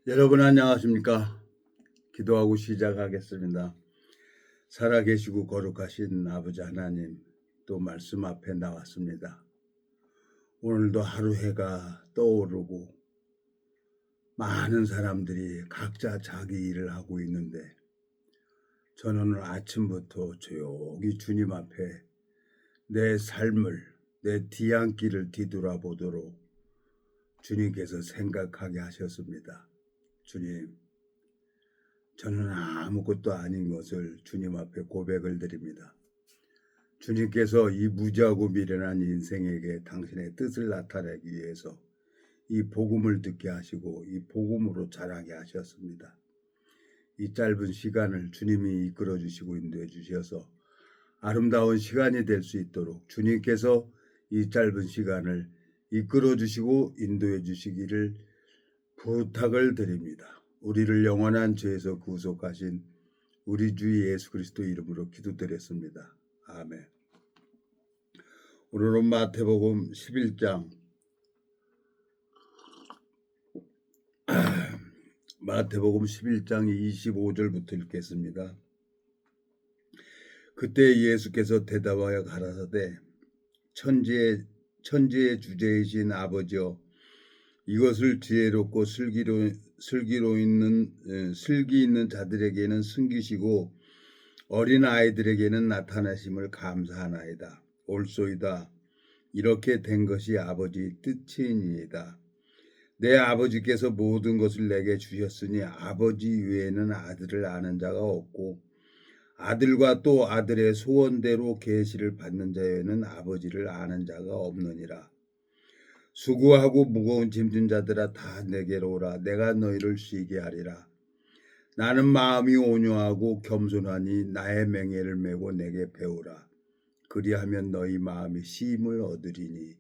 여러분 안녕하십니까? 기도하고 시작하겠습니다. 살아계시고 거룩하신 아버지 하나님, 또 말씀 앞에 나왔습니다. 오늘도 하루 해가 떠오르고 많은 사람들이 각자 자기 일을 하고 있는데 저는 오늘 아침부터 조용히 주님 앞에 내 삶을, 내 뒤안길을 뒤돌아보도록 주님께서 생각하게 하셨습니다. 주님, 저는 아무것도 아닌 것을 주님 앞에 고백을 드립니다. 주님께서 이 무지하고 미련한 인생에게 당신의 뜻을 나타내기 위해서 이 복음을 듣게 하시고 이 복음으로 자라게 하셨습니다. 이 짧은 시간을 주님이 이끌어 주시고 인도해 주셔서 아름다운 시간이 될 수 있도록 주님께서 이 짧은 시간을 이끌어 주시고 인도해 주시기를 부탁을 드립니다. 우리를 영원한 죄에서 구속하신 우리 주 예수 그리스도 이름으로 기도드렸습니다. 아멘. 오늘은 마태복음 11장 마태복음 11장 25절부터 읽겠습니다. 그때 예수께서 대답하여 가라사대 천지의 주제이신 아버지여, 이것을 지혜롭고 슬기 있는 자들에게는 숨기시고 어린 아이들에게는 나타나심을 감사하나이다. 옳소이다. 이렇게 된 것이 아버지 뜻이니이다. 내 아버지께서 모든 것을 내게 주셨으니 아버지 외에는 아들을 아는 자가 없고 아들과 또 아들의 소원대로 계시를 받는 자에는 아버지를 아는 자가 없느니라. 수고하고 무거운 짐진 자들아 다 내게로 오라. 내가 너희를 쉬게 하리라. 나는 마음이 온유하고 겸손하니 나의 맹해를 메고 내게 배우라. 그리하면 너희 마음이 쉼을 얻으리니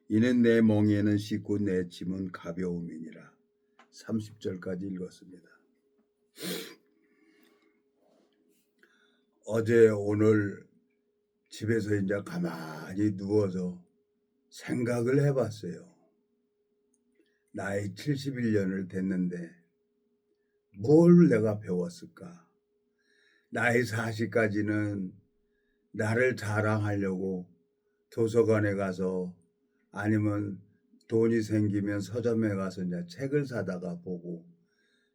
이는 내 멍에는 쉽고 내 짐은 가벼움이니라. 30절까지 읽었습니다. 어제 오늘 집에서 이제 가만히 누워서 생각을 해봤어요. 나이 71년을 됐는데 뭘 내가 배웠을까? 나이 40까지는 나를 자랑하려고 도서관에 가서 아니면 돈이 생기면 서점에 가서 이제 책을 사다가 보고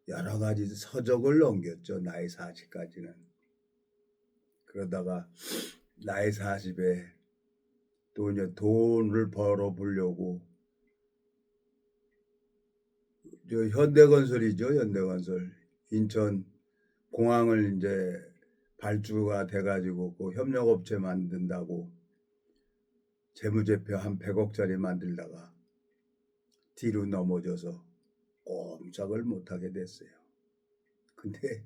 여러 가지 서적을 넘겼죠. 나이 40까지는. 그러다가 나이 40에 또 이제 돈을 벌어 보려고 저 현대건설이죠. 현대건설. 인천 공항을 이제 발주가 돼가지고 그 협력업체 만든다고 재무제표 한 100억짜리 만들다가 뒤로 넘어져서 꼼짝을 못하게 됐어요. 근데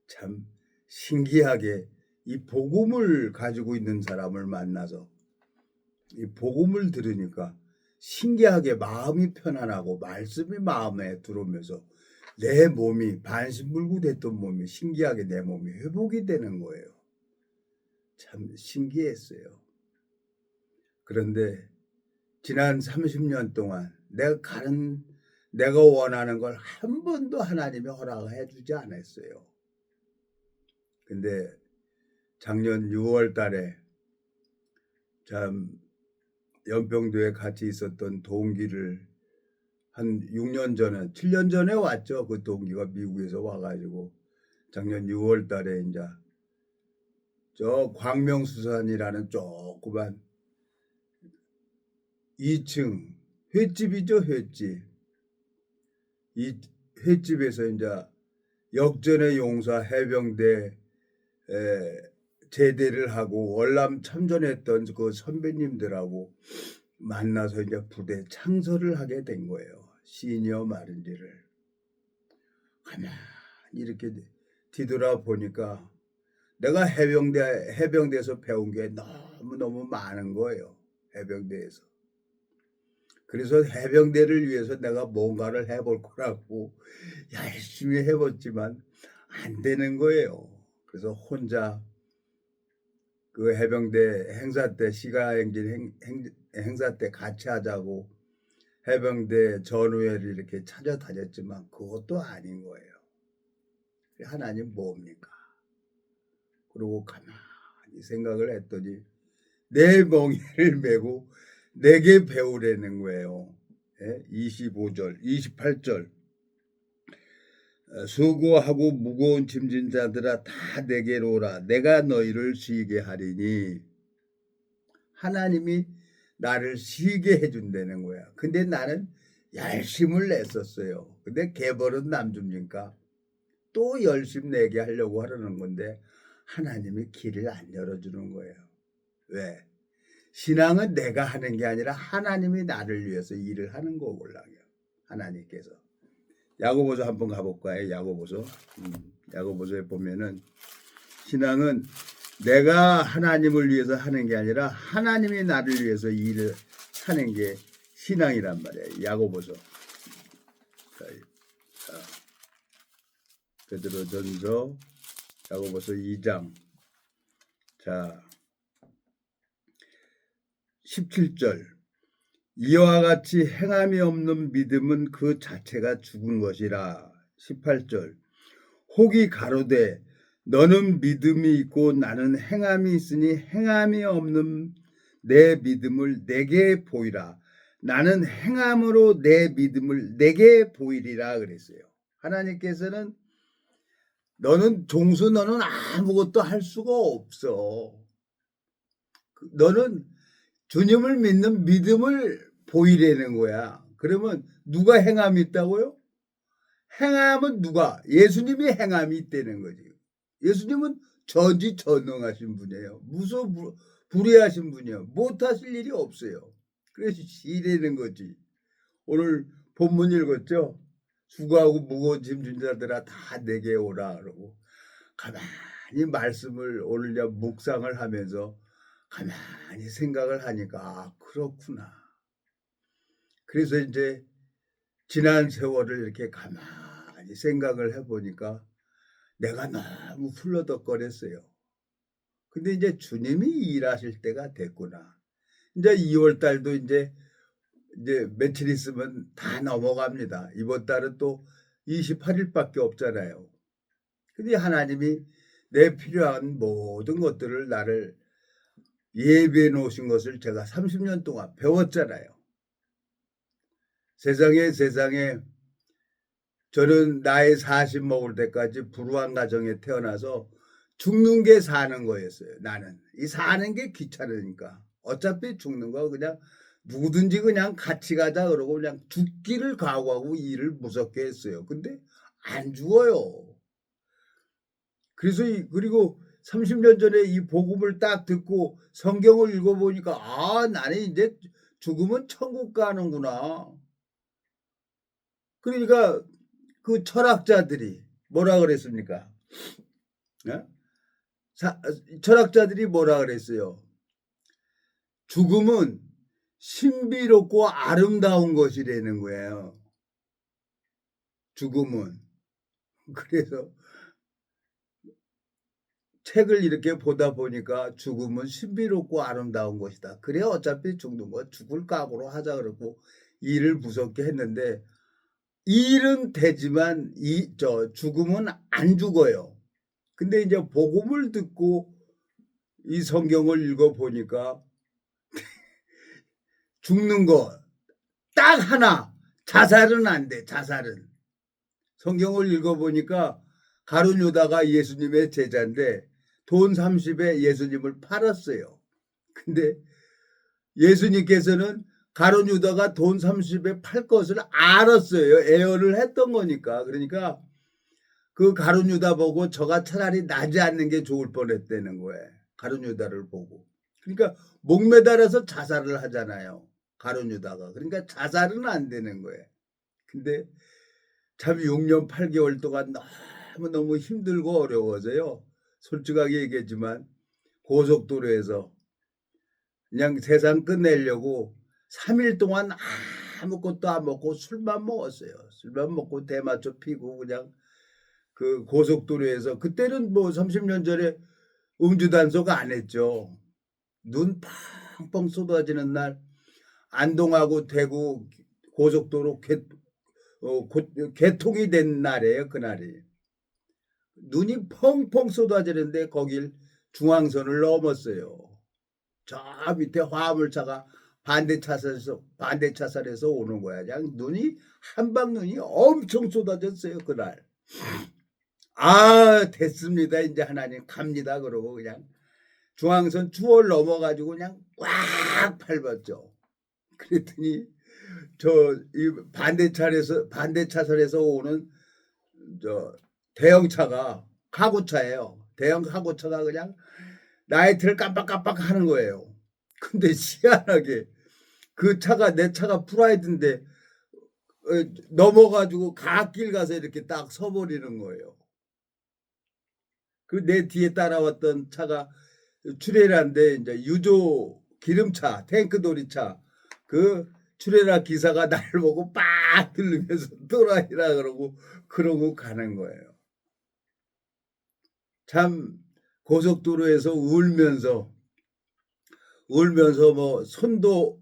참 신기하게 이 복음을 가지고 있는 사람을 만나서 이 복음을 들으니까 신기하게 마음이 편안하고 말씀이 마음에 들어오면서 내 몸이 반신불구 됐던 몸이 신기하게 내 몸이 회복이 되는 거예요. 참 신기했어요. 그런데 지난 30년 동안 내가 원하는 걸 한 번도 하나님이 허락해 주지 않았어요. 근데 작년 6월 달에 참 연평도에 같이 있었던 동기를 한 6년 전에 7년 전에 왔죠. 그 동기가 미국에서 와가지고 작년 6월 달에 이제 저 광명수산이라는 조그만 2층 횟집이죠. 횟집. 이 횟집에서 이제 역전의 용사 해병대 제대를 하고 월남 참전했던 그 선배님들하고 만나서 이제 부대 창설을 하게 된 거예요. 시니어 마린지를. 가만히 이렇게 뒤돌아보니까 내가 해병대에서 배운 게 너무너무 많은 거예요. 해병대에서. 그래서 해병대를 위해서 내가 뭔가를 해볼 거라고 열심히 해봤지만 안 되는 거예요. 그래서 혼자 그 해병대 행사 때 시가행진 행사 때 같이 하자고 해병대 전우회를 이렇게 찾아다녔지만 그것도 아닌 거예요. 하나님 뭡니까? 그러고 가만히 생각을 했더니 내 멍에를 메고 내게 배우라는 거예요. 25절, 28절. 수고하고 무거운 짐진 자들아 다 내게로 오라. 내가 너희를 쉬게 하리니. 하나님이 나를 쉬게 해준다는 거야. 근데 나는 열심을 냈었어요. 근데 개벌은 남줍니까? 또 열심 내게 하려고 하려는 건데 하나님이 길을 안 열어주는 거예요. 왜? 신앙은 내가 하는 게 아니라 하나님이 나를 위해서 일을 하는 거고요. 하나님께서. 야고보서 한번 가볼까요? 야고보서. 야고보서에 보면은 신앙은 내가 하나님을 위해서 하는 게 아니라 하나님이 나를 위해서 일을 하는 게 신앙이란 말이에요. 야고보서. 베드로전서 야고보서 2장. 자, 17절. 이와 같이 행함이 없는 믿음은 그 자체가 죽은 것이라. 18절. 혹이 가로되 너는 믿음이 있고 나는 행함이 있으니 행함이 없는 내 믿음을 내게 보이라. 나는 행함으로 내 믿음을 내게 보이리라 그랬어요. 하나님께서는 너는 종수 너는 아무것도 할 수가 없어. 너는 주님을 믿는 믿음을 보이려는 거야. 그러면 누가 행함이 있다고요? 행함은 누가? 예수님이 행함이 있다는 거지. 예수님은 전지전능하신 분이에요. 무소불위하신 분이에요. 못하실 일이 없어요. 그래서 시라는 거지. 오늘 본문 읽었죠? 수고하고 무거운 짐진 자들아 다 내게 오라 그러고 가만히 말씀을 오늘 묵상을 하면서 가만히 생각을 하니까 아, 그렇구나. 그래서 이제 지난 세월을 이렇게 가만히 생각을 해보니까 내가 너무 훌러덕거렸어요. 근데 이제 주님이 일하실 때가 됐구나. 이제 2월 달도 이제 며칠 있으면 다 넘어갑니다. 이번 달은 또 28일밖에 없잖아요. 근데 하나님이 내 필요한 모든 것들을 나를 예비해 놓으신 것을 제가 30년 동안 배웠잖아요. 세상에 저는 나이 40 먹을 때까지 불우한 가정에 태어나서 죽는 게 사는 거였어요. 나는 이 사는 게 귀찮으니까 어차피 죽는 거 그냥 누구든지 그냥 같이 가자 그러고 그냥 죽기를 각오하고 일을 무섭게 했어요. 근데 안 죽어요. 그래서 그리고 30년 전에 이 복음을 딱 듣고 성경을 읽어보니까 아 나는 이제 죽으면 천국 가는구나. 그러니까 그 철학자들이 뭐라 그랬습니까? 철학자들이 뭐라 그랬어요? 죽음은 신비롭고 아름다운 것이라는 거예요. 죽음은. 그래서 책을 이렇게 보다 보니까 죽음은 신비롭고 아름다운 것이다. 그래 어차피 죽는 거 죽을 각오로 하자 그러고 일을 무섭게 했는데 일은 되지만 죽음은 안 죽어요. 근데 이제 복음을 듣고 이 성경을 읽어 보니까 죽는 거 딱 하나 자살은 안 돼. 자살은 성경을 읽어 보니까 가룟 유다가 예수님의 제자인데 돈 30에 예수님을 팔았어요. 근데 예수님께서는 가룟 유다가 돈 30에 팔 것을 알았어요. 애열을 했던 거니까. 그러니까 그 가룟 유다 보고 저가 차라리 나지 않는 게 좋을 뻔했다는 거예요. 가룟 유다를 보고. 그러니까 목매달아서 자살을 하잖아요. 가룟 유다가. 그러니까 자살은 안 되는 거예요. 근데 참 6년 8개월 동안 너무 힘들고 어려워서요. 솔직하게 얘기했지만 고속도로에서 그냥 세상 끝내려고 3일 동안 아무것도 안 먹고 술만 먹었어요. 술만 먹고 대마초 피고 그냥 그 고속도로에서 그때는 뭐 30년 전에 음주 단속 안 했죠. 눈 펑펑 쏟아지는 날 안동하고 대구 고속도로 개통이 된 날이에요. 그날이. 눈이 펑펑 쏟아지는데 거길 중앙선을 넘었어요. 저 밑에 화물차가 반대 차선에서 오는 거야. 그냥 눈이 한방 눈이 엄청 쏟아졌어요. 그날. 아, 됐습니다. 이제 하나님 갑니다. 그러고 그냥 중앙선 추월 넘어가지고 그냥 꽉 밟았죠. 그랬더니 이 반대 차선에서 오는 저 대형차가 카고차예요. 대형 카고차가 그냥 라이트를 깜빡깜빡 하는 거예요. 근데 희한하게 그 차가 내 차가 프라이드인데 넘어가지고 갓길 가서 이렇게 딱 서버리는 거예요. 그 내 뒤에 따라왔던 차가 트레일러인데 이제 유조 기름차, 탱크돌이차 그 트레일러 기사가 날 보고 빡 들르면서 또라이라 그러고 가는 거예요. 참 고속도로에서 울면서 뭐 손도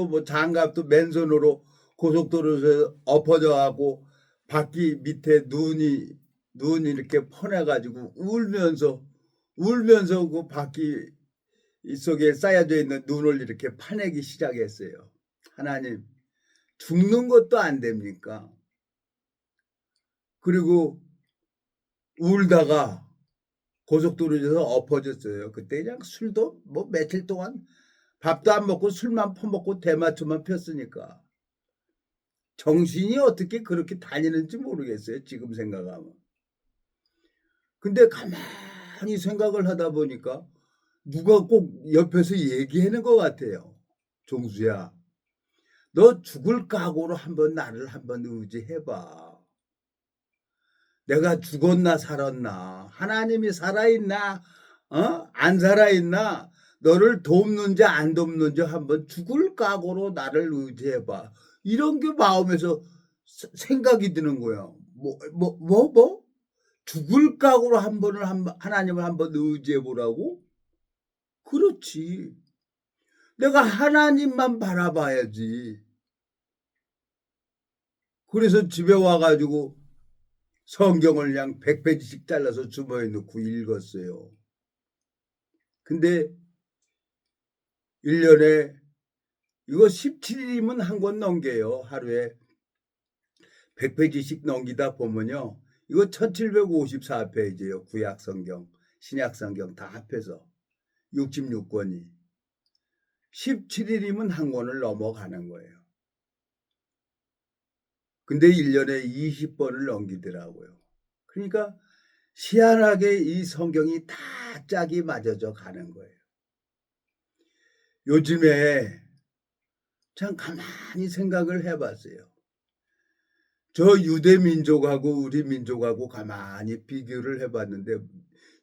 뭐 장갑도 맨손으로 고속도로에서 엎어져 가고 바퀴 밑에 눈이 이렇게 퍼내가지고 울면서 그 바퀴 속에 쌓여져 있는 눈을 이렇게 파내기 시작했어요. 하나님, 죽는 것도 안 됩니까? 그리고 울다가 고속도로에서 엎어졌어요. 그때 그냥 술도 뭐 며칠 동안 밥도 안 먹고 술만 퍼먹고 대마초만 폈으니까 정신이 어떻게 그렇게 다니는지 모르겠어요. 지금 생각하면. 근데 가만히 생각을 하다 보니까 누가 꼭 옆에서 얘기하는 것 같아요. 종수야, 너 죽을 각오로 나를 한번 의지해봐. 내가 죽었나 살았나, 하나님이 살아있나 안 살아있나, 너를 돕는지 안 돕는지 한번 죽을 각오로 나를 의지해봐. 이런 게 마음에서 생각이 드는 거예요. 죽을 각오로 하나님을 한번 의지해보라고? 그렇지. 내가 하나님만 바라봐야지. 그래서 집에 와가지고 성경을 그냥 100페이지씩 잘라서 주머니에 넣고 읽었어요. 근데 1년에 이거 17일이면 한 권 넘겨요. 하루에 100페이지씩 넘기다 보면요, 이거 1754페이지예요. 구약성경, 신약성경 다 합해서 66권이 17일이면 한 권을 넘어가는 거예요. 근데 1년에 20번을 넘기더라고요. 그러니까 희한하게 이 성경이 다 짝이 맞아져 가는 거예요. 요즘에 참 가만히 생각을 해봤어요. 저 유대 민족하고 우리 민족하고 가만히 비교를 해봤는데,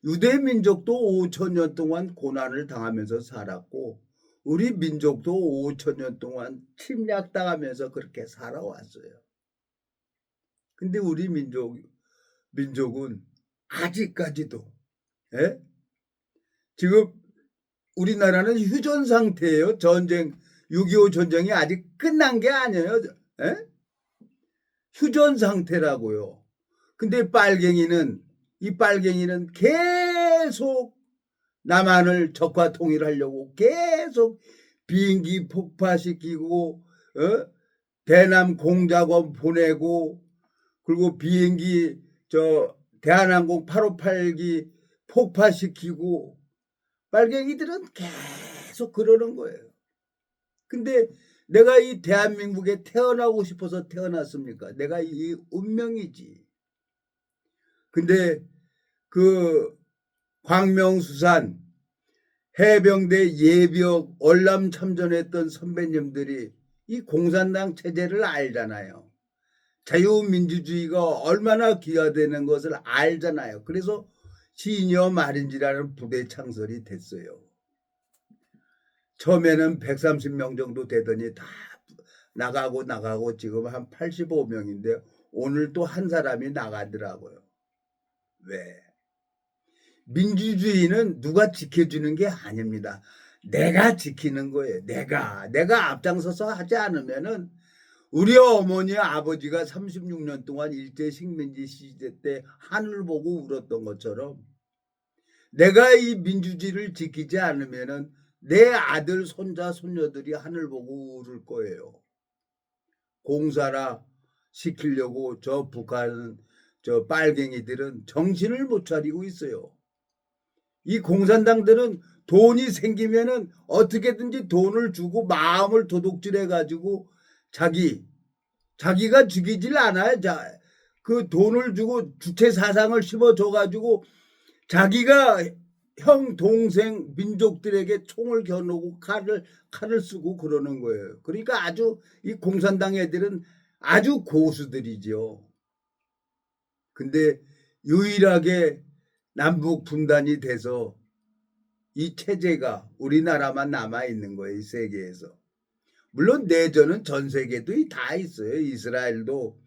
유대 민족도 5,000년 동안 고난을 당하면서 살았고 우리 민족도 5,000년 동안 침략당하면서 그렇게 살아왔어요. 근데 우리 민족은 아직까지도 지금 우리나라는 휴전 상태예요. 전쟁 6.25 전쟁이 아직 끝난 게 아니에요. 휴전 상태라고요. 근데 이 빨갱이는 계속 남한을 적화 통일하려고 계속 비행기 폭파시키고 대남 공작원 보내고, 그리고 비행기 대한항공 858기 폭파시키고, 빨갱이들은 계속 그러는 거예요. 근데 내가 이 대한민국에 태어나고 싶어서 태어났습니까? 내가 이 운명이지. 근데 그 광명수산 해병대 예비역 월남 참전했던 선배님들이 이 공산당 체제를 알잖아요. 자유민주주의가 얼마나 귀화되는 것을 알잖아요. 그래서 시니어 마린지라는 부대 창설이 됐어요. 처음에는 130명 정도 되더니 다 나가고 지금 한 85명인데 오늘 또 한 사람이 나가더라고요. 왜? 민주주의는 누가 지켜주는 게 아닙니다. 내가 지키는 거예요. 내가 앞장서서 하지 않으면은 우리 어머니 아버지가 36년 동안 일제 식민지 시대 때 하늘 보고 울었던 것처럼 내가 이 민주주의를 지키지 않으면은 내 아들, 손자, 손녀들이 하늘 보고 울을 거예요. 공사라 시키려고 저 북한 저 빨갱이들은 정신을 못 차리고 있어요. 이 공산당들은 돈이 생기면은 어떻게든지 돈을 주고 마음을 도둑질해 가지고 자기가 죽이질 않아요. 그 돈을 주고 주체 사상을 심어줘 가지고 자기가 형 동생 민족들에게 총을 겨누고 칼을 쓰고 그러는 거예요. 그러니까 아주 이 공산당 애들은 아주 고수들이죠. 근데 유일하게 남북 분단이 돼서 이 체제가 우리나라만 남아 있는 거예요. 이 세계에서. 물론 내전은 전 세계도 다 있어요. 이스라엘도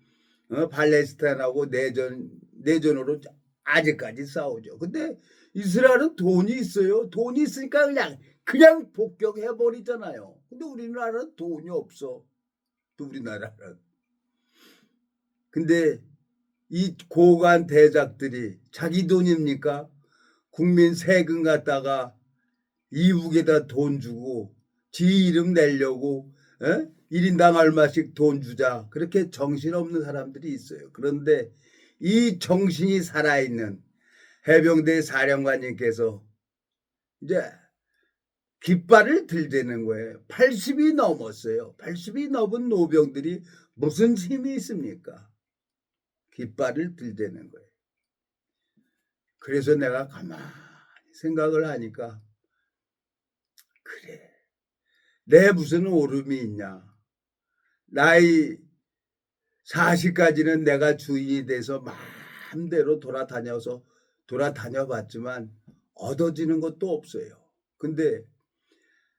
팔레스타인하고 내전으로 아직까지 싸우죠. 근데 이스라엘은 돈이 있어요. 돈이 있으니까 그냥 복격해 버리잖아요. 근데 우리나라는 돈이 없어. 또 우리나라는. 근데 이 고관 대작들이 자기 돈입니까? 국민 세금 갖다가 이북에다 돈 주고 지 이름 내려고 1인당 얼마씩 돈 주자. 그렇게 정신없는 사람들이 있어요. 그런데 이 정신이 살아있는 해병대 사령관님께서 이제 깃발을 들대는 거예요. 80이 넘었어요. 80이 넘은 노병들이 무슨 힘이 있습니까? 깃발을 들대는 거예요. 그래서 내가 가만히 생각을 하니까 그래, 내 무슨 오름이 있냐. 나이 40까지는 내가 주인이 돼서 마음대로 돌아다녀 봤지만 얻어지는 것도 없어요. 근데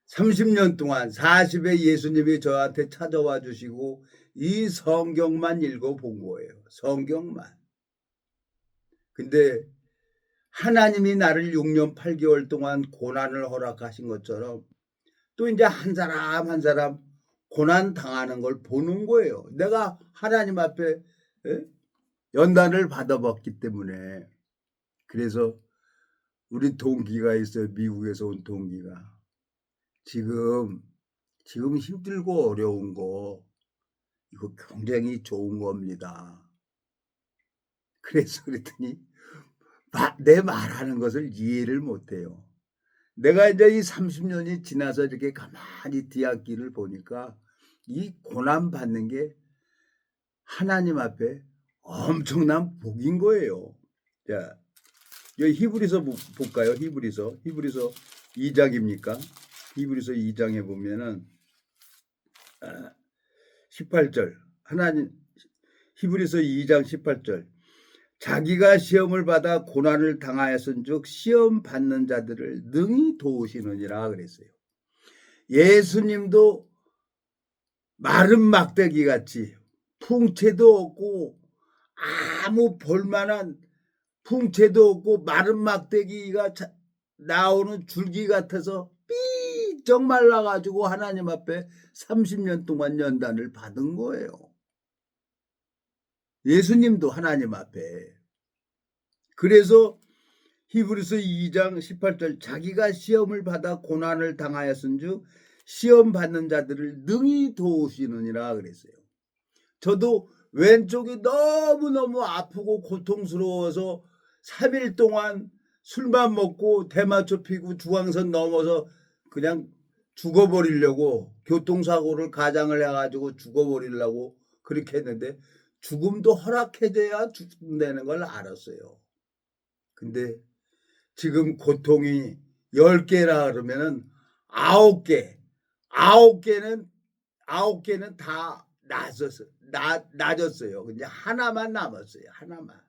30년 동안 40에 예수님이 저한테 찾아와 주시고 이 성경만 읽어본 거예요. 성경만. 근데 하나님이 나를 6년 8개월 동안 고난을 허락하신 것처럼 또 이제 한 사람 한 사람 고난 당하는 걸 보는 거예요. 내가 하나님 앞에 연단을 받아봤기 때문에. 그래서 우리 동기가 있어요. 미국에서 온 동기가. 지금 힘들고 어려운 거 이거 굉장히 좋은 겁니다. 그래서 그랬더니 내 말하는 것을 이해를 못해요. 내가 이제 이 30년이 지나서 이렇게 가만히 뒤앞길을 보니까 이 고난 받는 게 하나님 앞에 엄청난 복인 거예요. 자, 여기 히브리서 볼까요? 히브리서 2장입니까? 히브리서 2장에 보면은 18절 히브리서 2장 18절 자기가 시험을 받아 고난을 당하였은즉 시험 받는 자들을 능히 도우시느니라 그랬어요. 예수님도 마른 막대기 같이 풍채도 없고 아무 볼만한 풍채도 없고 마른 막대기가 나오는 줄기 같아서 삐쩍 말라가지고 하나님 앞에 30년 동안 연단을 받은 거예요. 예수님도 하나님 앞에. 그래서 히브리서 2장 18절 자기가 시험을 받아 고난을 당하였은즉 시험 받는 자들을 능히 도우시느니라 그랬어요. 저도 왼쪽이 너무너무 아프고 고통스러워서 3일 동안 술만 먹고 대마초 피고 중앙선 넘어서 그냥 죽어버리려고 교통사고를 가장을 해가지고 죽어버리려고 그렇게 했는데 죽음도 허락해줘야 죽는다는 걸 알았어요. 근데 지금 고통이 10개라 그러면은 9개는 다 낮았어요. 이제 하나만 남았어요. 하나만.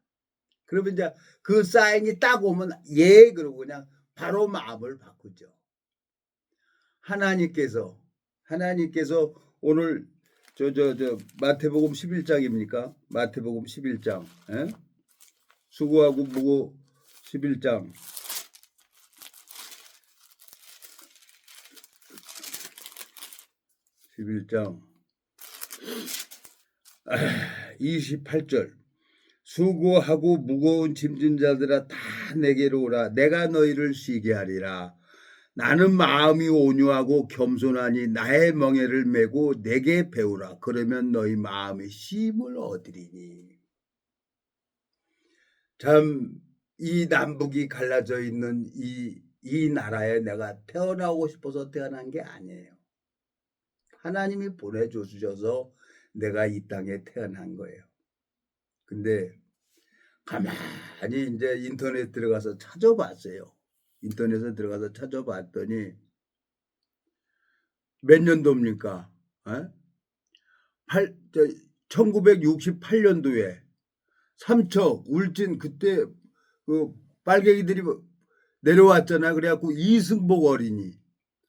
그러면 이제 그 사인이 딱 오면 그러고 그냥 바로 마음을 바꾸죠. 하나님께서 오늘 마태복음 11장입니까? 마태복음 11장. 수고하고 무고 11장. 11장 28절 수고하고 무거운 짐진 자들아 다 내게로 오라. 내가 너희를 쉬게 하리라. 나는 마음이 온유하고 겸손하니 나의 멍에를 메고 내게 배우라. 그러면 너희 마음의 쉼을 얻으리니. 참 이 남북이 갈라져 있는 이 나라에 내가 태어나고 싶어서 태어난 게 아니에요. 하나님이 보내주셔서 내가 이 땅에 태어난 거예요. 근데 가만히 이제 인터넷 들어가서 찾아봤어요. 인터넷에 들어가서 찾아봤더니 몇 년도입니까? 1968년도에 삼척 울진 그때 그 빨갱이들이 내려왔잖아요. 그래갖고 이승복 어린이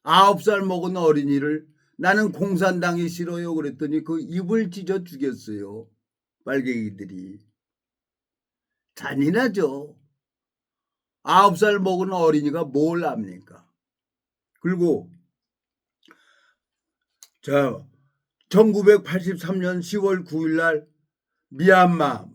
9살 먹은 어린이를 나는 공산당이 싫어요 그랬더니 그 입을 찢어 죽였어요. 빨갱이들이. 잔인하죠. 9살 먹은 어린이가 뭘 압니까? 그리고 자 1983년 10월 9일 날 미얀마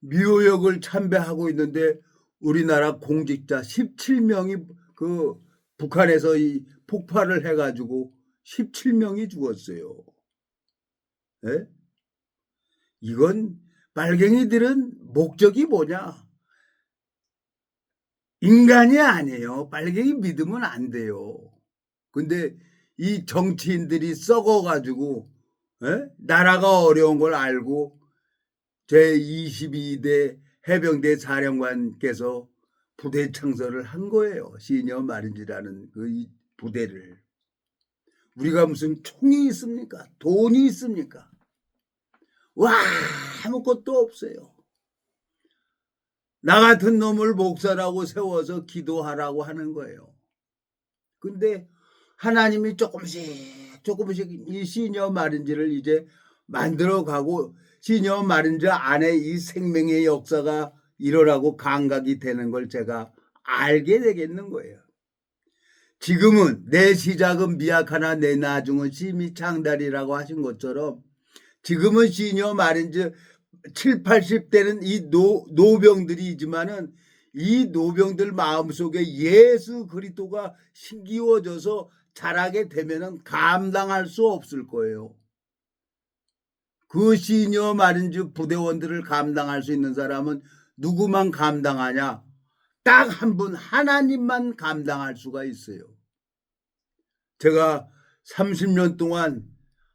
미호역을 참배하고 있는데 우리나라 공직자 17명이 그 북한에서 이 폭발을 해가지고 17명이 죽었어요. 예? 이건 빨갱이들은 목적이 뭐냐? 인간이 아니에요. 빨갱이 믿으면 안 돼요. 근데 이 정치인들이 썩어가지고 나라가 어려운 걸 알고 제22대 해병대 사령관께서 부대 창설을 한 거예요. 시니어 마린즈라는 그 부대를. 우리가 무슨 총이 있습니까? 돈이 있습니까? 와, 아무것도 없어요. 나 같은 놈을 목사라고 세워서 기도하라고 하는 거예요. 근데 하나님이 조금씩 이 시니어 마린즈를 이제 만들어가고 시니어 마린즈 안에 이 생명의 역사가 일어나고 감각이 되는 걸 제가 알게 되겠는 거예요. 지금은 내 시작은 미약하나 내 나중은 심히 창달이라고 하신 것처럼 지금은 시니어 마린즈 7, 80대는 이 노병들이지만은 이 노병들 마음속에 예수 그리스도가 심기워져서 자라게 되면은 감당할 수 없을 거예요. 그 시니어 마린즈 부대원들을 감당할 수 있는 사람은 누구만 감당하냐? 딱 한 분 하나님만 감당할 수가 있어요. 제가 30년 동안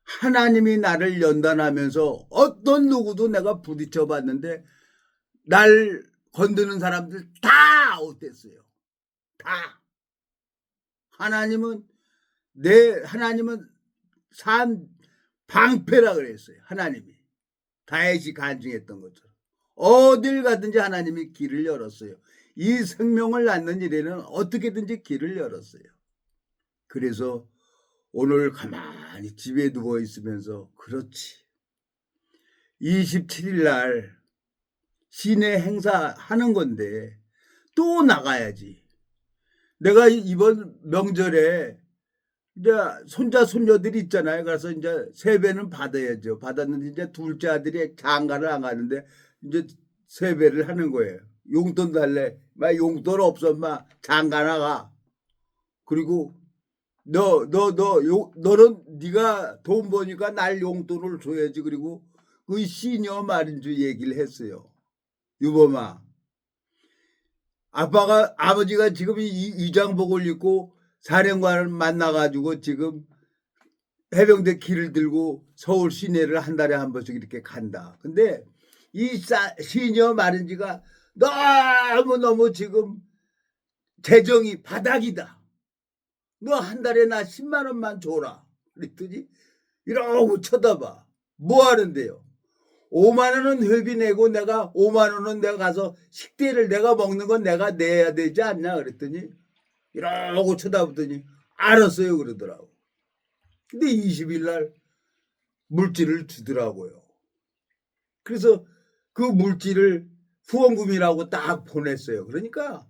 하나님이 나를 연단하면서 어떤 누구도 내가 부딪혀 봤는데 날 건드는 사람들 다 아웃됐어요. 다. 하나님은 산 방패라 그랬어요. 하나님이. 다윗이 간증했던 것처럼. 어딜 가든지 하나님이 길을 열었어요. 이 생명을 낳는 일에는 어떻게든지 길을 열었어요. 그래서 오늘 가만히 집에 누워 있으면서 그렇지. 27일 날 시내 행사하는 건데 또 나가야지. 내가 이번 명절에 이제 손자 손녀들이 있잖아요. 그래서 이제 세배는 받아야죠. 받았는데 이제 둘째 아들이 장가를 안 가는데 이제 세배를 하는 거예요. 용돈 달래. 막 용돈 없어, 막 장가 나가. 그리고 너는 네가 돈 버니까 날 용돈을 줘야지. 그리고 그 시니어 마린즈 얘기를 했어요. 유범아, 아버지가 지금 위장복을 입고 사령관을 만나가지고 지금 해병대 길을 들고 서울 시내를 한 달에 한 번씩 이렇게 간다. 근데 이 시니어 마린즈가 너무 지금 재정이 바닥이다. 너 한 달에 나 10만 원만 줘라. 그랬더니 이러고 쳐다봐. 뭐 하는데요? 5만 원은 회비 내고 내가 5만 원은 내가 가서 식대를 내가 먹는 건 내가 내야 되지 않냐 그랬더니 이러고 쳐다보더니 알았어요 그러더라고. 근데 20일 날 물질을 주더라고요. 그래서 그 물질을 후원금이라고 딱 보냈어요. 그러니까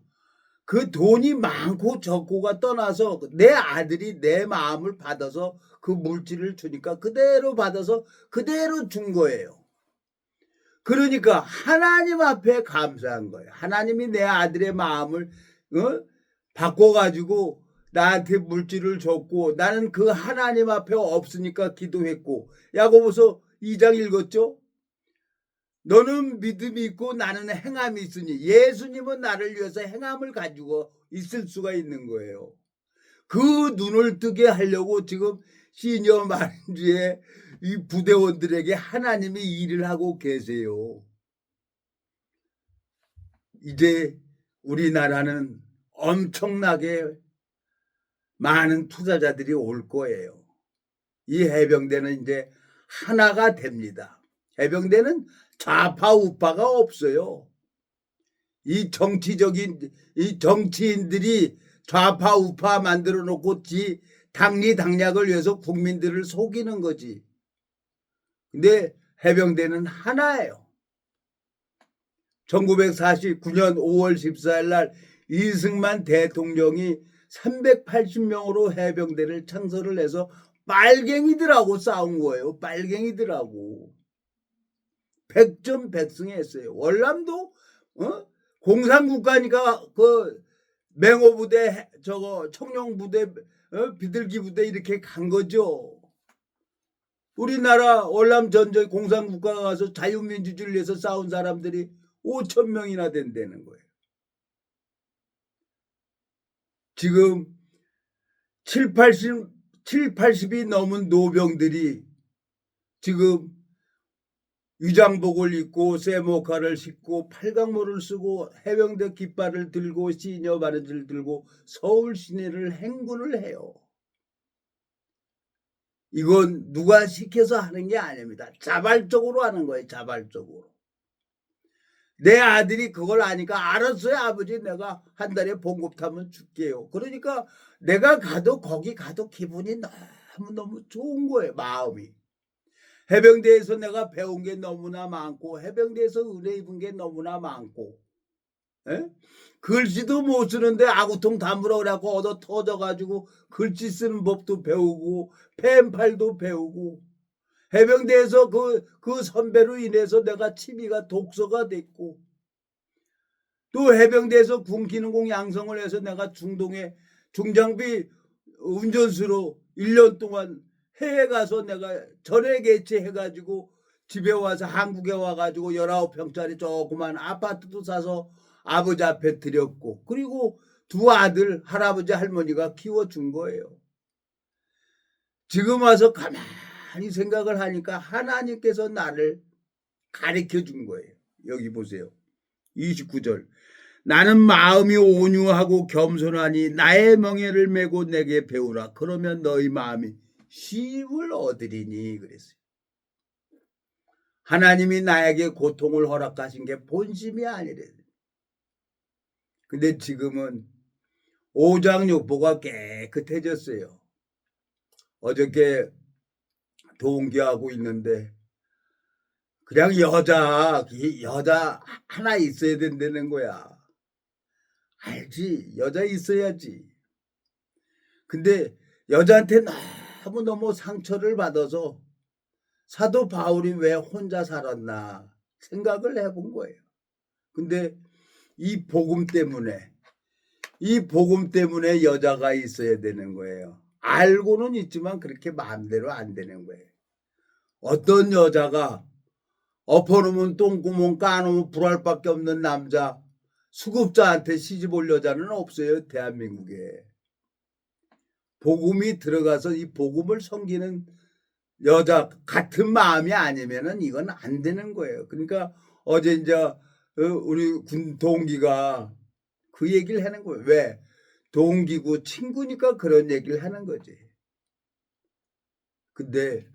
그 돈이 많고 적고가 떠나서 내 아들이 내 마음을 받아서 그 물질을 주니까 그대로 받아서 그대로 준 거예요. 그러니까 하나님 앞에 감사한 거예요. 하나님이 내 아들의 마음을 바꿔가지고 나한테 물질을 줬고 나는 그 하나님 앞에 없으니까 기도했고 야고보서 2장 읽었죠? 너는 믿음이 있고 나는 행함이 있으니 예수님은 나를 위해서 행함을 가지고 있을 수가 있는 거예요. 그 눈을 뜨게 하려고 지금 시니어 마린주의 이 부대원들에게 하나님이 일을 하고 계세요. 이제 우리나라는 엄청나게 많은 투자자들이 올 거예요. 이 해병대는 이제 하나가 됩니다. 해병대는 좌파 우파가 없어요. 이 정치인들이 좌파 우파 만들어 놓고 지 당리당략을 위해서 국민들을 속이는 거지. 근데 해병대는 하나예요. 1949년 5월 14일 날 이승만 대통령이 380명으로 해병대를 창설을 해서 빨갱이들하고 싸운 거예요. 빨갱이들하고. 백전백승했어요. 월남도 공산국가니까 그 맹호부대 청룡부대 비둘기부대 이렇게 간 거죠. 우리나라 월남 전쟁 공산국가가 가서 자유민주주의를 위해서 싸운 사람들이 5,000명이나 된다는 거예요. 지금 80이 넘은 노병들이 지금 위장복을 입고 세모카를 신고 팔각모를 쓰고 해병대 깃발을 들고 시녀 바느질을 들고 서울 시내를 행군을 해요. 이건 누가 시켜서 하는 게 아닙니다. 자발적으로 하는 거예요. 자발적으로. 내 아들이 그걸 아니까 알았어요. 아버지 내가 한 달에 봉급 타면 줄게요. 그러니까 내가 가도 거기 가도 기분이 너무너무 좋은 거예요. 마음이. 해병대에서 내가 배운 게 너무나 많고 해병대에서 은혜 입은 게 너무나 많고 글씨도 못 쓰는데 아구통 담으라 그래갖고 얻어 터져가지고 글씨 쓰는 법도 배우고 펜팔도 배우고 해병대에서 그 선배로 인해서 내가 취미가 독서가 됐고 또 해병대에서 군기능공 양성을 해서 내가 중동에 중장비 운전수로 1년 동안 해외 가서 내가 전액 개최해가지고 집에 와서 한국에 와가지고 19평짜리 조그만 아파트도 사서 아버지 앞에 드렸고 그리고 두 아들 할아버지 할머니가 키워준 거예요. 지금 와서 가만히 생각을 하니까 하나님께서 나를 가르쳐 준 거예요. 여기 보세요. 29절. 나는 마음이 온유하고 겸손하니 나의 멍에를 메고 내게 배우라. 그러면 너희 마음이 쉼을 얻으리니 그랬어요. 하나님이 나에게 고통을 허락하신 게 본심이 아니래. 근데 지금은 오장육부가 깨끗해졌어요. 어저께 동기하고 있는데 그냥 여자 하나 있어야 된다는 거야. 알지? 여자 있어야지. 근데 여자한테 너무너무 상처를 받아서 사도 바울이 왜 혼자 살았나 생각을 해본 거예요. 근데 이 복음 때문에 여자가 있어야 되는 거예요. 알고는 있지만 그렇게 마음대로 안 되는 거예요. 어떤 여자가 엎어놓으면 똥구멍 까놓으면 불알 밖에 없는 남자 수급자한테 시집 올 여자는 없어요. 대한민국에. 복음이 들어가서 이 복음을 섬기는 여자 같은 마음이 아니면은 이건 안 되는 거예요. 그러니까 어제 이제 우리 군 동기가 그 얘기를 하는 거예요. 왜? 동기고 친구니까 그런 얘기를 하는 거지. 근데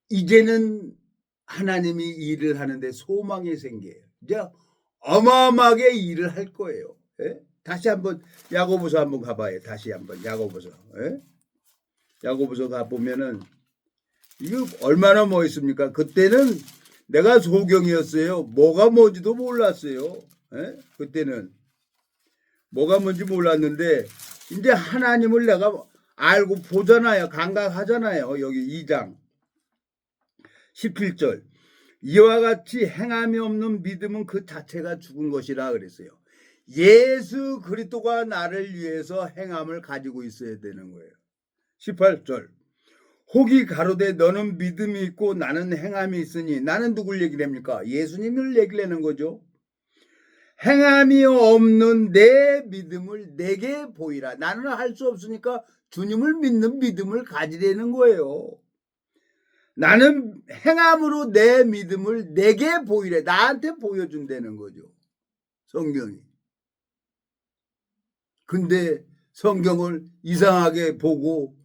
이제는 하나님이 일을 하는데 소망이 생겨요. 이제 어마어마하게 일을 할 거예요. 예? 다시 한번 야고보서 한번 가봐요. 다시 한번 야고보서. 예? 야고보서 가보면은 이거 얼마나 멋있습니까? 그때는 내가 소경이었어요. 뭐가 뭔지도 몰랐어요. 예? 그때는 뭐가 뭔지 몰랐는데 이제 하나님을 내가 알고 보잖아요. 감각하잖아요. 여기 2장 17절. 이와 같이 행함이 없는 믿음은 그 자체가 죽은 것이라 그랬어요. 예수 그리스도가 나를 위해서 행함을 가지고 있어야 되는 거예요. 18절. 혹이 가로되 너는 믿음이 있고 나는 행함이 있으니, 나는 누굴 얘기합니까? 예수님을 얘기하는 거죠. 행함이 없는 내 믿음을 내게 보이라. 나는 할 수 없으니까 주님을 믿는 믿음을 가지려는 거예요. 나는 행함으로 내 믿음을 내게 보이래. 나한테 보여준다는 거죠. 성경이. 근데 성경을 이상하게 보고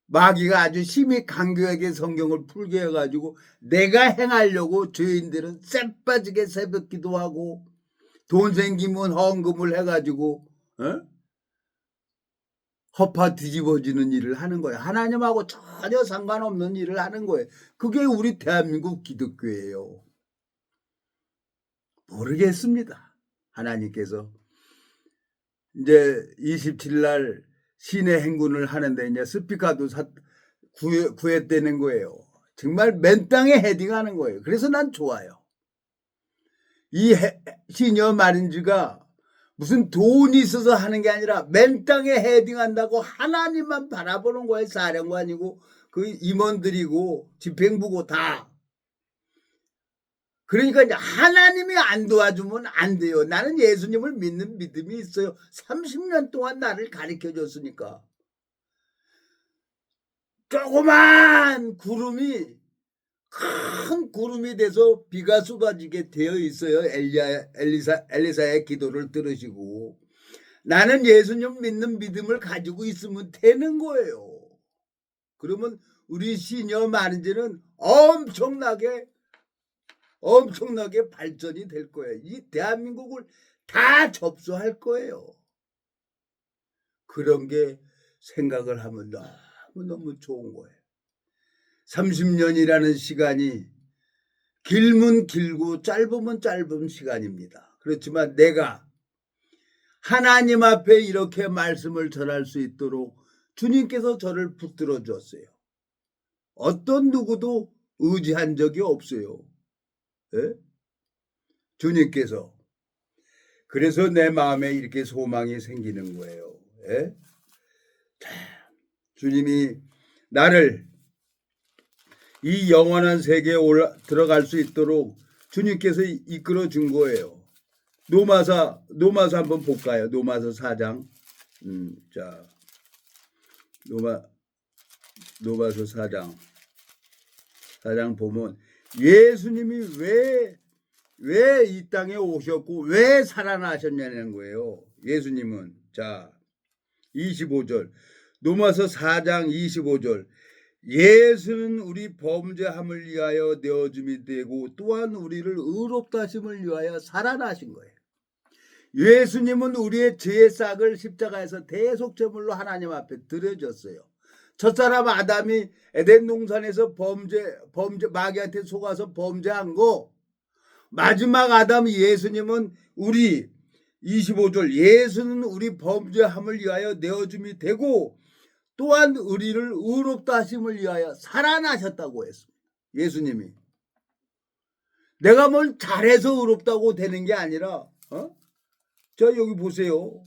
마귀가 아주 심히 강교하게 성경을 풀게 해가지고 내가 행하려고 죄인들은 쎄빠지게 새벽 기도하고 돈 생기면 헌금을 해가지고 허파 뒤집어지는 일을 하는 거예요. 하나님하고 전혀 상관없는 일을 하는 거예요. 그게 우리 대한민국 기독교예요. 모르겠습니다. 하나님께서 이제 27일 날 신의 행군을 하는데 이제 스피커도 구했다는 거예요. 정말 맨 땅에 헤딩하는 거예요. 그래서 난 좋아요. 이 시녀 마린즈가 무슨 돈이 있어서 하는 게 아니라 맨 땅에 헤딩한다고 하나님만 바라보는 거예요. 사령관이고 그 임원들이고 집행부고 다. 그러니까 이제 하나님이 안 도와주면 안 돼요. 나는 예수님을 믿는 믿음이 있어요. 30년 동안 나를 가르쳐 줬으니까. 조그만 구름이 큰 구름이 돼서 비가 쏟아지게 되어 있어요. 엘리사의 기도를 들으시고. 나는 예수님 믿는 믿음을 가지고 있으면 되는 거예요. 그러면 우리 시녀 마린즈는 엄청나게 발전이 될 거예요. 이 대한민국을 다 접수할 거예요. 그런 게 생각을 하면 너무너무 좋은 거예요. 30년이라는 시간이 길면 길고 짧으면 짧은 시간입니다. 그렇지만 내가 하나님 앞에 이렇게 말씀을 전할 수 있도록 주님께서 저를 붙들어 줬어요. 어떤 누구도 의지한 적이 없어요. 예? 주님께서. 그래서 내 마음에 이렇게 소망이 생기는 거예요. 예? 자, 주님이 나를 이 영원한 세계에 들어갈 수 있도록 주님께서 이끌어 준 거예요. 노마서 한번 볼까요? 노마서 4장. 자, 노마서 4장 보면 예수님이 왜 이 땅에 오셨고 왜 살아나셨냐는 거예요. 예수님은. 자, 25절. 노마서 4장 25절. 예수는 우리 범죄함을 위하여 내어줌이 되고 또한 우리를 의롭다 하심을 위하여 살아나신 거예요. 예수님은 우리의 죄의 싹을 십자가에서 대속제물로 하나님 앞에 드려졌어요. 첫사람 아담이 에덴 동산에서 마귀한테 속아서 범죄한 거, 마지막 아담 예수님은 25절, 예수는 우리 범죄함을 위하여 내어줌이 되고 또한 우리를 의롭다 하심을 위하여 살아나셨다고 했습니다. 예수님이. 내가 뭘 잘해서 의롭다고 되는 게 아니라 자, 여기 보세요.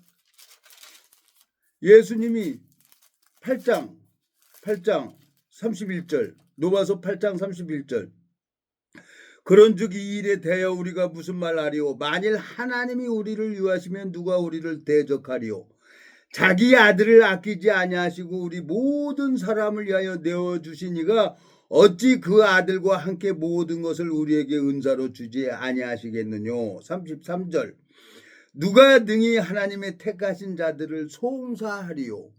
예수님이 8장 31절, 노마서 8장 31절. 그런즉 이 일에 대하여 우리가 무슨 말 하리오? 만일 하나님이 우리를 위하시면 누가 우리를 대적하리오? 자기 아들을 아끼지 아니하시고 우리 모든 사람을 위하여 내어주신 이가 어찌 그 아들과 함께 모든 것을 우리에게 은사로 주지 아니하시겠느뇨? 33절. 누가 능히 하나님의 택하신 자들을 송사하리요?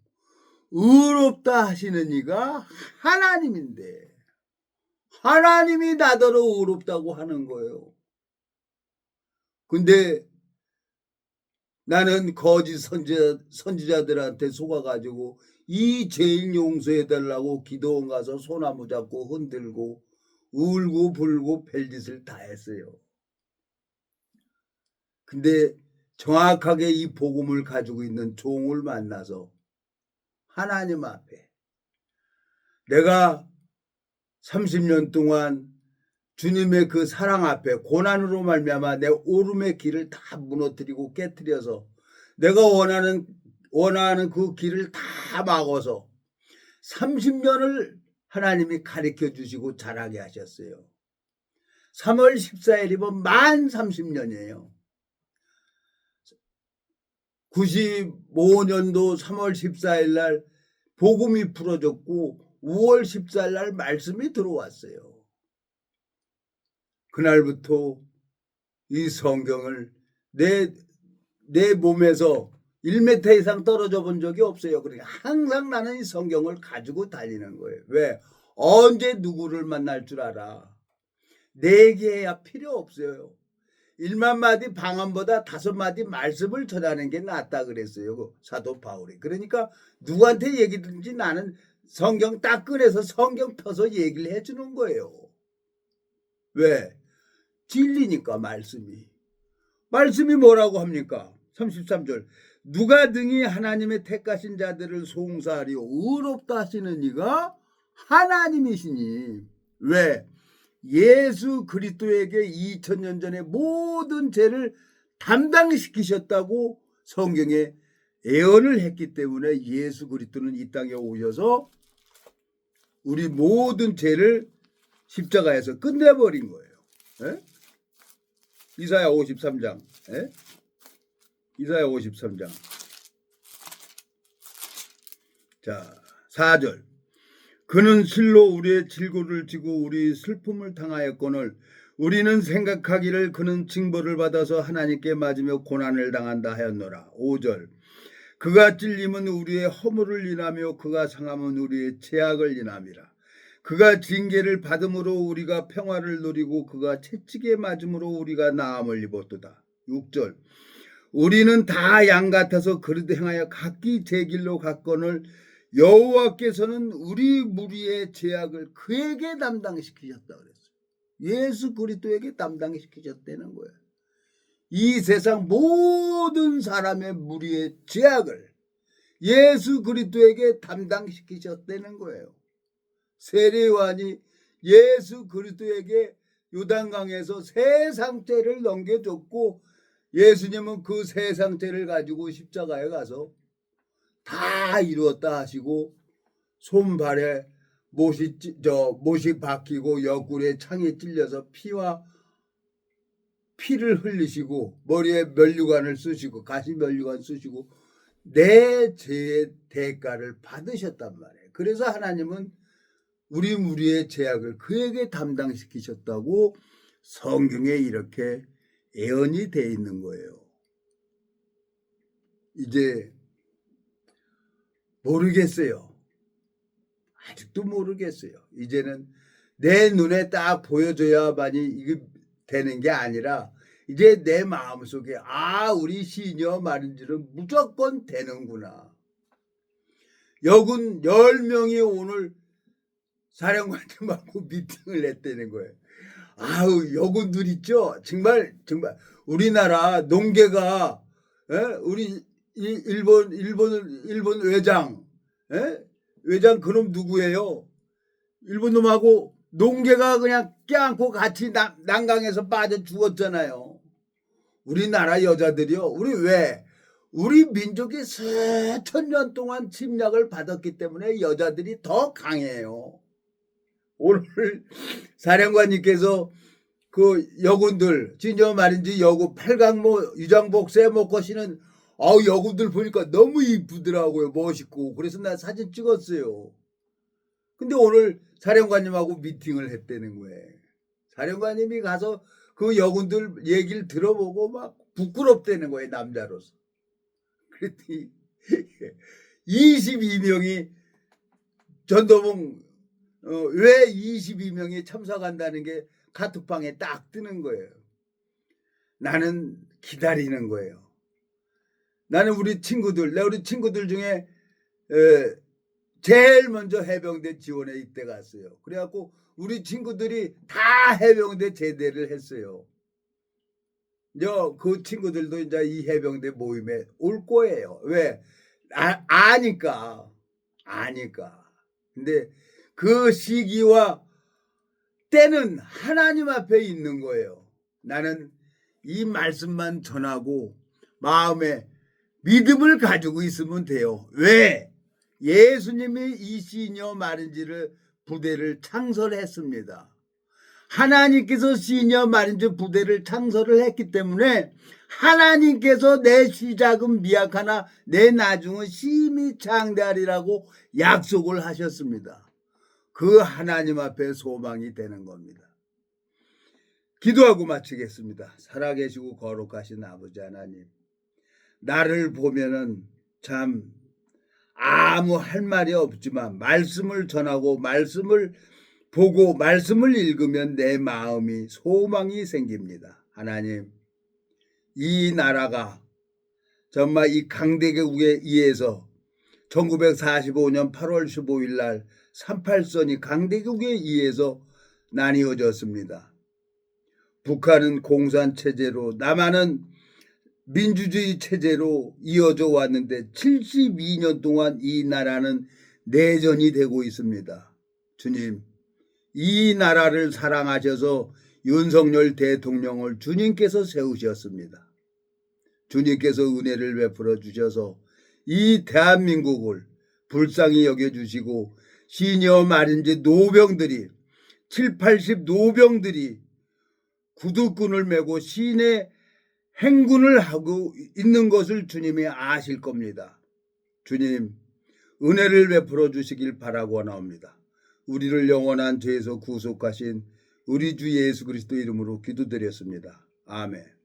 의롭다 하시는 이가 하나님인데 하나님이 나더러 의롭다고 하는 거예요. 근데 나는 거짓 선지자들한테 속아가지고 이 죄인 용서해달라고 기도원 가서 소나무 잡고 흔들고 울고 불고 별짓을 다 했어요. 근데 정확하게 이 복음을 가지고 있는 종을 만나서 하나님 앞에 내가 30년 동안 주님의 그 사랑 앞에 고난으로 말미암아 내 오름의 길을 다 무너뜨리고 깨뜨려서 내가 원하는 그 길을 다 막아서 30년을 하나님이 가르쳐 주시고 자라게 하셨어요. 3월 14일이면 만 30년이에요. 95년도 3월 14일 날 복음이 풀어졌고 5월 14일 날 말씀이 들어왔어요. 그날부터 이 성경을 내 몸에서 1m 이상 떨어져 본 적이 없어요. 그러니까 항상 나는 이 성경을 가지고 다니는 거예요. 왜? 언제 누구를 만날 줄 알아. 내기해야 필요 없어요. 1만 마디 방언보다 5마디 말씀을 전하는 게 낫다 그랬어요. 그 사도 바울이. 그러니까 누구한테 얘기든지 나는 성경 딱 꺼내서 성경 펴서 얘기를 해주는 거예요. 왜? 진리니까 말씀이 뭐라고 합니까? 33절 누가 등이 하나님의 택하신 자들을 송사하리요 의롭다 하시는 이가 하나님이시니 왜? 예수 그리스도에게 2000년 전에 모든 죄를 담당시키셨다고 성경에 예언을 했기 때문에 예수 그리스도는 이 땅에 오셔서 우리 모든 죄를 십자가에서 끝내버린 거예요. 에? 이사야 53장 에? 이사야 53장 자 4절 그는 실로 우리의 질고를 지고 우리 슬픔을 당하였거늘 우리는 생각하기를 그는 징벌을 받아서 하나님께 맞으며 고난을 당한다 하였노라. 5절 그가 찔림은 우리의 허물을 인하며 그가 상함은 우리의 죄악을 인함이라. 그가 징계를 받음으로 우리가 평화를 누리고 그가 채찍에 맞음으로 우리가 나음을 입었도다. 6절 우리는 다 양 같아서 그릇 행하여 각기 제 길로 갔거늘 여호와께서는 우리 무리의 죄악을 그에게 담당시키셨다 그랬어요. 예수 그리스도에게 담당시키셨다는 거예요. 이 세상 모든 사람의 무리의 죄악을 예수 그리스도에게 담당시키셨다는 거예요. 세례요한이 예수 그리스도에게 요단강에서 세상 죄를 넘겨줬고 예수님은 그 세상 죄를 가지고 십자가에 가서 다 이루었다 하시고 손발에 못이 박히고 옆구리에 창에 찔려서 피를 흘리시고 머리에 면류관을 쓰시고 가시 면류관 쓰시고 내 죄의 대가를 받으셨단 말이에요. 그래서 하나님은 우리 무리의 죄악을 그에게 담당시키셨다고 성경에 이렇게 예언이 돼 있는 거예요. 이제 모르겠어요. 아직도 모르겠어요. 이제는 내 눈에 딱 보여줘야만이 이게 되는 게 아니라 이제 내 마음속에 우리 시녀 말인 줄은 무조건 되는구나. 여군 10명이 오늘 사령관님하고 미팅을 했다는 거예요. 여군들 있죠. 정말 우리나라 농계가 우리 일본 외장 외장 그놈 누구예요? 일본 놈하고 농계가 그냥 껴안고 같이 난강에서 빠져 죽었잖아요. 우리나라 여자들이요. 우리 민족이 수천 년 동안 침략을 받았기 때문에 여자들이 더 강해요. 오늘 사령관님께서 그 여군들 진짜 말인지 여군 팔강모 유장복 쇠목 신은 여군들 보니까 너무 이쁘더라고요. 멋있고. 그래서 나 사진 찍었어요. 근데 오늘 사령관님하고 미팅을 했다는 거예요. 사령관님이 가서 그 여군들 얘기를 들어보고 막 부끄럽다는 거예요. 남자로서. 그랬더니 22명이 전도봉 왜 22명이 참석한다는 게 카톡방에 딱 뜨는 거예요. 나는 기다리는 거예요. 나는 우리 친구들 중에 제일 먼저 해병대 지원에 입대 갔어요. 그래갖고 우리 친구들이 다 해병대 제대를 했어요. 그 친구들도 이제 이 해병대 모임에 올 거예요. 왜? 아니까. 아니까. 근데 그 시기와 때는 하나님 앞에 있는 거예요. 나는 이 말씀만 전하고 마음에 믿음을 가지고 있으면 돼요. 왜? 예수님이 이 시녀 마린지를 부대를 창설했습니다. 하나님께서 시녀 마린지 부대를 창설을 했기 때문에 하나님께서 내 시작은 미약하나 내 나중은 심히 창대하리라고 약속을 하셨습니다. 그 하나님 앞에 소망이 되는 겁니다. 기도하고 마치겠습니다. 살아계시고 거룩하신 아버지 하나님, 나를 보면은 참 아무 할 말이 없지만 말씀을 전하고 말씀을 보고 말씀을 읽으면 내 마음이 소망이 생깁니다. 하나님, 이 나라가 정말 이 강대국에 의해서 1945년 8월 15일 날 38선이 강대국에 의해서 나뉘어졌습니다. 북한은 공산 체제로, 남한은 민주주의 체제로 이어져 왔는데 72년 동안 이 나라는 내전이 되고 있습니다. 주님, 이 나라를 사랑하셔서 윤석열 대통령을 주님께서 세우셨습니다. 주님께서 은혜를 베풀어 주셔서 이 대한민국을 불쌍히 여겨주시고 시니어 마린지 노병들이 7, 80 노병들이 구두끈을 메고 시내 행군을 하고 있는 것을 주님이 아실 겁니다. 주님, 은혜를 베풀어 주시길 바라고 원하옵니다. 우리를 영원한 죄에서 구속하신 우리 주 예수 그리스도 이름으로 기도드렸습니다. 아멘.